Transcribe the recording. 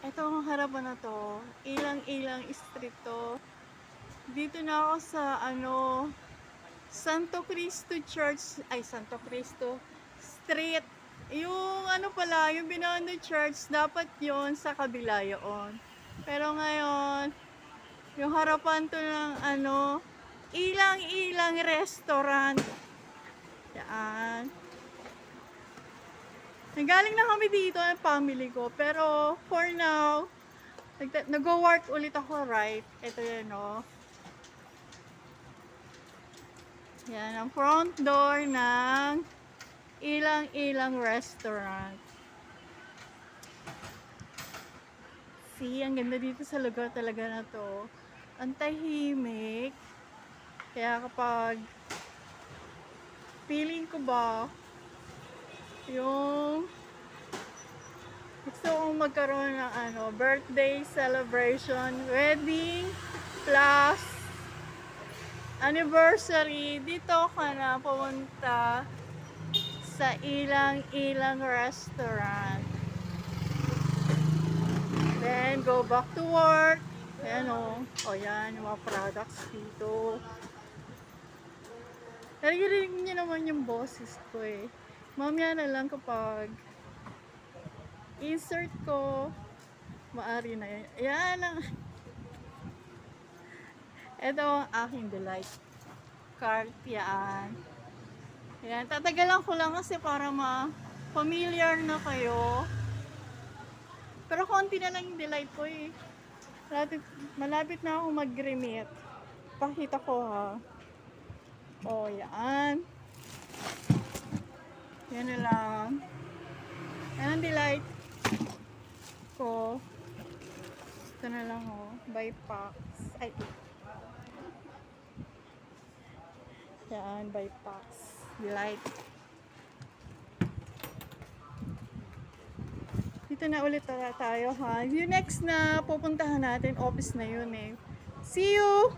Etong harapan na to, ilang-ilang street to. Dito na ako sa Santo Cristo Church, ay Santo Cristo Street. Yung pala, yung Binondo Church, dapat yon sa kabila yon. Pero ngayon, yung harapan to ng ilang-ilang restaurant. Yan. Nagaling na kami dito ng family ko, pero for now, nag-work ulit ako, right? Ito yan, no? Yan, ang front door ng ilang-ilang restaurant. See, ang ganda dito sa lugar talaga na to. Ang tahimik. Kaya kapag feeling ko ba, yung gusto kong magkaroon ng birthday celebration, wedding, plus anniversary, dito ka na pumunta sa ilang-ilang restaurant. Then, go back to work. Ayan o. O yan, yung mga products dito. Narinig niyo naman yung boses ko eh. Mamaya na lang kapag insert ko, maari na yan. Ayan ang ito ang aking delight cart. Yan. Ayan, tatagalan ko lang kasi para ma-familiar na kayo. Pero konti na lang yung delight ko eh. Malapit na ako mag-remit. Pakita ko ha. O, yan. Yan na lang. Yan ang delight ko. Ito na lang o. By packs. Ay. Yan, by packs. Delight. Dito na ulit tayo ha. Yung next na pupuntahan natin, office na yun eh. See you!